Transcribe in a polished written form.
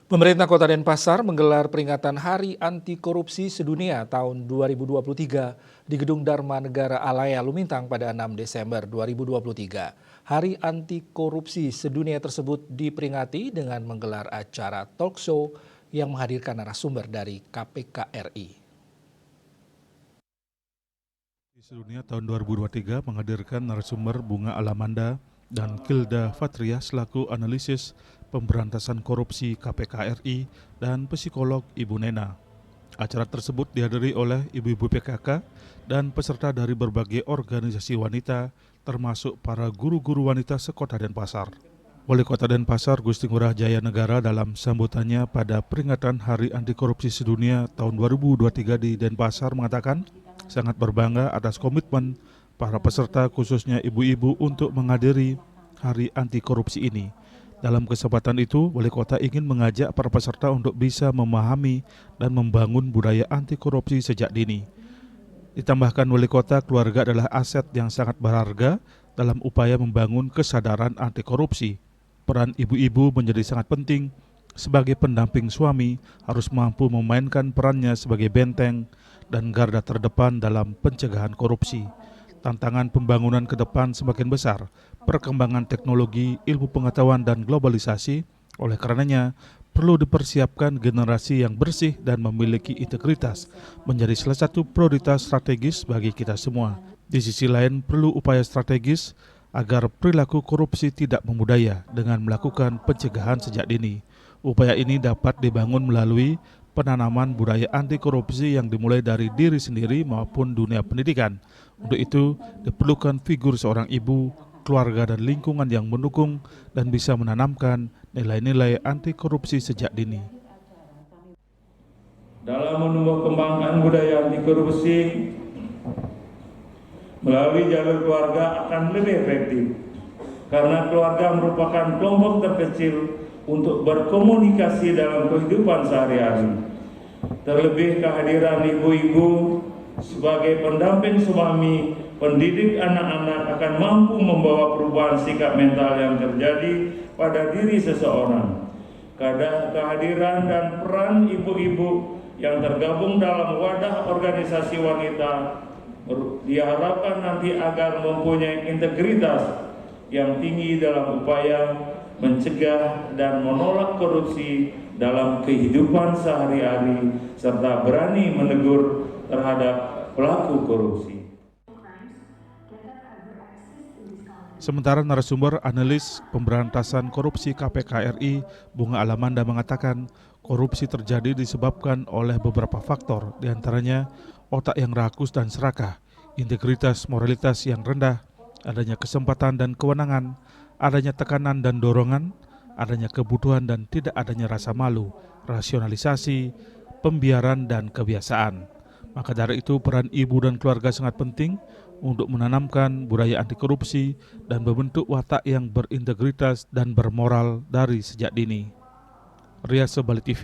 Pemerintah Kota Denpasar menggelar peringatan Hari Anti Korupsi Sedunia tahun 2023 di Gedung Dharma Negara Alaya Lumintang pada 6 Desember 2023. Hari Anti Korupsi Sedunia tersebut diperingati dengan menggelar acara talk show yang menghadirkan narasumber dari KPK RI. Sedunia tahun 2023 menghadirkan narasumber Bunga Alamanda dan Kilda Fatria selaku analisis pemberantasan korupsi KPK RI dan psikolog Ibu Nena. Acara tersebut dihadiri oleh ibu-ibu PKK dan peserta dari berbagai organisasi wanita, termasuk para guru-guru wanita sekota Denpasar. Wali Kota Denpasar Gusti Ngurah Jaya Negara dalam sambutannya pada peringatan Hari Anti Korupsi Sedunia tahun 2023 di Denpasar mengatakan sangat berbangga atas komitmen para peserta khususnya ibu-ibu untuk menghadiri Hari Anti Korupsi ini. Dalam kesempatan itu, Wali Kota ingin mengajak para peserta untuk bisa memahami dan membangun budaya anti korupsi sejak dini. Ditambahkan Wali Kota, keluarga adalah aset yang sangat berharga dalam upaya membangun kesadaran anti korupsi. Peran ibu-ibu menjadi sangat penting. Sebagai pendamping suami, harus mampu memainkan perannya sebagai benteng dan garda terdepan dalam pencegahan korupsi. Tantangan pembangunan ke depan semakin besar, perkembangan teknologi, ilmu pengetahuan, dan globalisasi. Oleh karenanya, perlu dipersiapkan generasi yang bersih dan memiliki integritas menjadi salah satu prioritas strategis bagi kita semua. Di sisi lain, perlu upaya strategis agar perilaku korupsi tidak membudaya dengan melakukan pencegahan sejak dini. Upaya ini dapat dibangun melalui penanaman budaya anti korupsi yang dimulai dari diri sendiri maupun dunia pendidikan. Untuk itu, diperlukan figur seorang ibu, keluarga dan lingkungan yang mendukung dan bisa menanamkan nilai-nilai anti korupsi sejak dini. Dalam menumbuh kembangkan budaya anti korupsi melalui jalur keluarga akan lebih efektif karena keluarga merupakan kelompok terkecil untuk berkomunikasi dalam kehidupan sehari-hari. Terlebih kehadiran ibu-ibu sebagai pendamping suami, pendidik anak-anak akan mampu membawa perubahan sikap mental yang terjadi pada diri seseorang. Kehadiran dan peran ibu-ibu yang tergabung dalam wadah organisasi wanita diharapkan nanti agar mempunyai integritas yang tinggi dalam upaya mencegah dan menolak korupsi dalam kehidupan sehari-hari serta berani menegur terhadap pelaku korupsi. Sementara narasumber analis pemberantasan korupsi KPK RI, Bunga Alamanda mengatakan korupsi terjadi disebabkan oleh beberapa faktor, diantaranya otak yang rakus dan serakah, integritas moralitas yang rendah, adanya kesempatan dan kewenangan, adanya tekanan dan dorongan, adanya kebutuhan dan tidak adanya rasa malu, rasionalisasi, pembiaran dan kebiasaan. Maka dari itu peran ibu dan keluarga sangat penting untuk menanamkan budaya anti korupsi dan membentuk watak yang berintegritas dan bermoral dari sejak dini. Rias Bali TV.